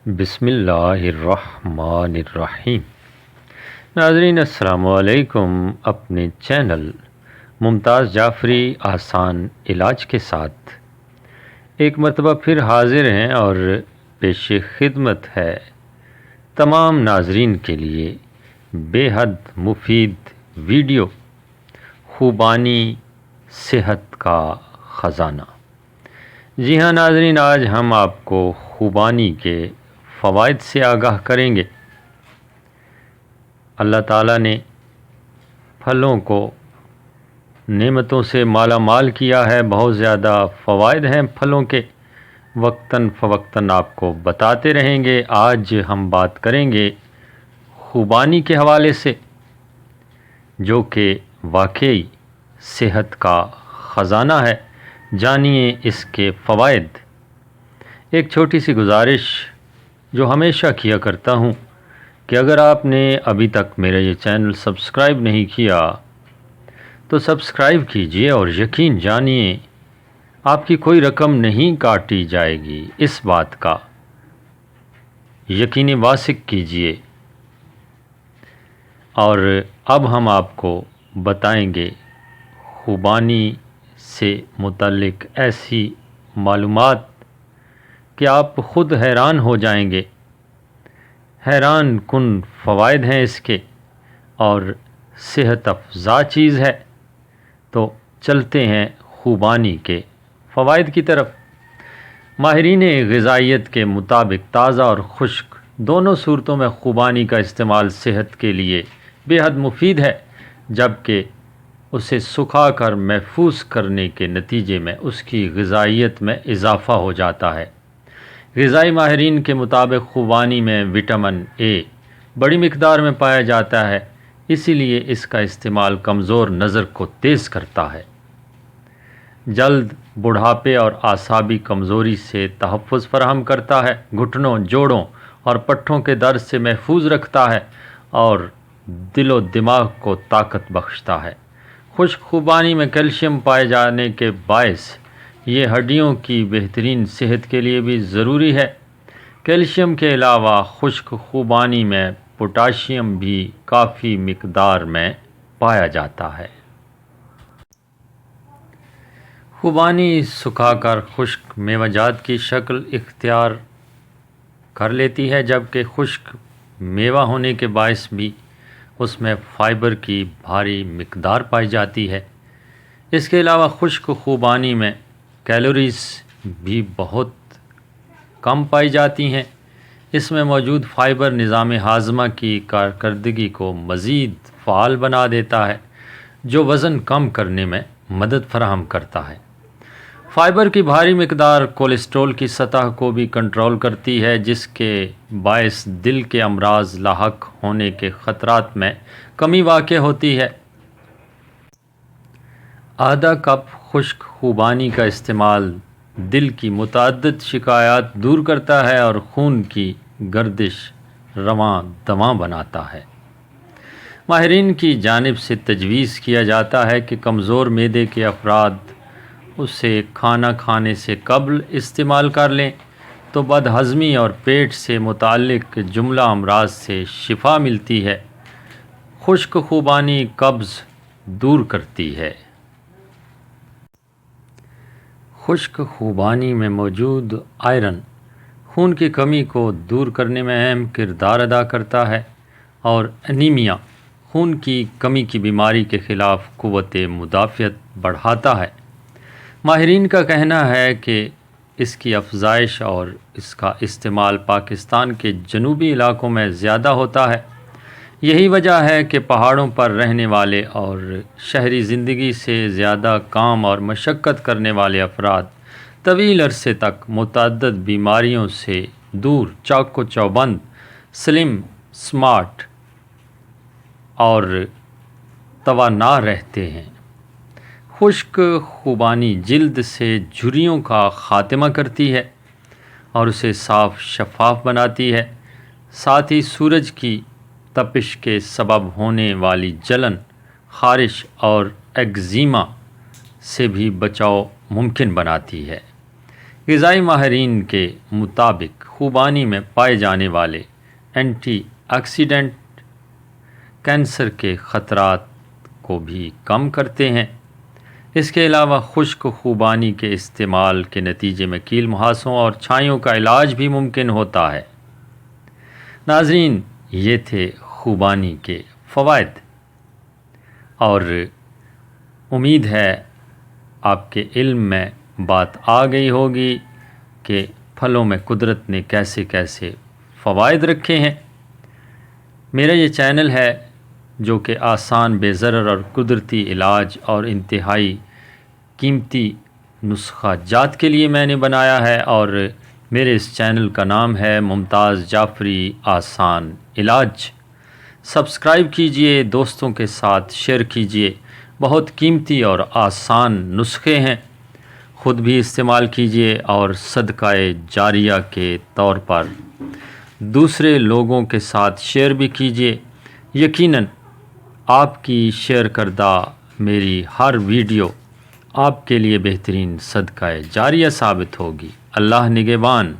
بسم اللہ الرحمن الرحیم۔ ناظرین السلام علیکم۔ اپنے چینل ممتاز جعفری آسان علاج کے ساتھ ایک مرتبہ پھر حاضر ہیں اور پیش خدمت ہے تمام ناظرین کے لیے بے حد مفید ویڈیو خوبانی صحت کا خزانہ۔ جی ہاں ناظرین، آج ہم آپ کو خوبانی کے فوائد سے آگاہ کریں گے۔ اللہ تعالیٰ نے پھلوں کو نعمتوں سے مالا مال کیا ہے، بہت زیادہ فوائد ہیں پھلوں کے، وقتاً فوقتاً آپ کو بتاتے رہیں گے۔ آج ہم بات کریں گے خوبانی کے حوالے سے، جو کہ واقعی صحت کا خزانہ ہے۔ جانیے اس کے فوائد۔ ایک چھوٹی سی گزارش جو ہمیشہ کیا کرتا ہوں کہ اگر آپ نے ابھی تک میرا یہ چینل سبسکرائب نہیں کیا تو سبسکرائب کیجئے، اور یقین جانیے آپ کی کوئی رقم نہیں کاٹی جائے گی، اس بات کا یقین واثق کیجئے۔ اور اب ہم آپ کو بتائیں گے خوبانی سے متعلق ایسی معلومات کہ آپ خود حیران ہو جائیں گے۔ حیران کن فوائد ہیں اس کے، اور صحت افزا چیز ہے۔ تو چلتے ہیں خوبانی کے فوائد کی طرف۔ ماہرین غذائیت کے مطابق تازہ اور خشک دونوں صورتوں میں خوبانی کا استعمال صحت کے لیے بے حد مفید ہے، جبکہ اسے سکھا کر محفوظ کرنے کے نتیجے میں اس کی غذائیت میں اضافہ ہو جاتا ہے۔ غذائی ماہرین کے مطابق خوبانی میں وٹامن اے بڑی مقدار میں پایا جاتا ہے، اسی لیے اس کا استعمال کمزور نظر کو تیز کرتا ہے، جلد بڑھاپے اور اعصابی کمزوری سے تحفظ فراہم کرتا ہے، گھٹنوں، جوڑوں اور پٹھوں کے درد سے محفوظ رکھتا ہے، اور دل و دماغ کو طاقت بخشتا ہے۔ خشک خوبانی میں کیلشیم پائے جانے کے باعث یہ ہڈیوں کی بہترین صحت کے لیے بھی ضروری ہے۔ کیلشیم کے علاوہ خشک خوبانی میں پوٹاشیم بھی کافی مقدار میں پایا جاتا ہے۔ خوبانی سکھا کر خشک میوہ جات کی شکل اختیار کر لیتی ہے، جبکہ خشک میوہ ہونے کے باعث بھی اس میں فائبر کی بھاری مقدار پائی جاتی ہے۔ اس کے علاوہ خشک خوبانی میں کیلوریز بھی بہت کم پائی جاتی ہیں۔ اس میں موجود فائبر نظام ہاضمہ کی کارکردگی کو مزید فعال بنا دیتا ہے، جو وزن کم کرنے میں مدد فراہم کرتا ہے۔ فائبر کی بھاری مقدار کولیسٹرول کی سطح کو بھی کنٹرول کرتی ہے، جس کے باعث دل کے امراض لاحق ہونے کے خطرات میں کمی واقع ہوتی ہے۔ آدھا کپ خشک خوبانی کا استعمال دل کی متعدد شکایات دور کرتا ہے اور خون کی گردش رواں دواں بناتا ہے۔ ماہرین کی جانب سے تجویز کیا جاتا ہے کہ کمزور معدے کے افراد اسے کھانا کھانے سے قبل استعمال کر لیں تو بد ہضمی اور پیٹ سے متعلق جملہ امراض سے شفا ملتی ہے۔ خشک خوبانی قبض دور کرتی ہے۔ خشک خوبانی میں موجود آئرن خون کی کمی کو دور کرنے میں اہم کردار ادا کرتا ہے، اور انیمیا خون کی کمی کی بیماری کے خلاف قوت مدافعت بڑھاتا ہے۔ ماہرین کا کہنا ہے کہ اس کی افزائش اور اس کا استعمال پاکستان کے جنوبی علاقوں میں زیادہ ہوتا ہے۔ یہی وجہ ہے کہ پہاڑوں پر رہنے والے اور شہری زندگی سے زیادہ کام اور مشقت کرنے والے افراد طویل عرصے تک متعدد بیماریوں سے دور، چاق و چوبند، سلم، سمارٹ اور توانا رہتے ہیں۔ خشک خوبانی جلد سے جھریوں کا خاتمہ کرتی ہے اور اسے صاف شفاف بناتی ہے۔ ساتھ ہی سورج کی تپش کے سبب ہونے والی جلن، خارش اور ایگزیما سے بھی بچاؤ ممکن بناتی ہے۔ غذائی ماہرین کے مطابق خوبانی میں پائے جانے والے اینٹی آکسیڈنٹ کینسر کے خطرات کو بھی کم کرتے ہیں۔ اس کے علاوہ خشک خوبانی کے استعمال کے نتیجے میں کیل مہاسوں اور چھائیوں کا علاج بھی ممکن ہوتا ہے۔ ناظرین، یہ تھے خوبانی کے فوائد، اور امید ہے آپ کے علم میں بات آ گئی ہوگی کہ پھلوں میں قدرت نے کیسے کیسے فوائد رکھے ہیں۔ میرا یہ چینل ہے جو کہ آسان، بے ضرر اور قدرتی علاج اور انتہائی قیمتی نسخہ جات کے لیے میں نے بنایا ہے، اور میرے اس چینل کا نام ہے ممتاز جعفری آسان علاج۔ سبسکرائب کیجئے، دوستوں کے ساتھ شیئر کیجئے، بہت قیمتی اور آسان نسخے ہیں، خود بھی استعمال کیجئے اور صدقہ جاریہ کے طور پر دوسرے لوگوں کے ساتھ شیئر بھی کیجئے۔ یقیناً آپ کی شیئر کردہ میری ہر ویڈیو آپ کے لیے بہترین صدقہ جاریہ ثابت ہوگی۔ اللہ نگہبان۔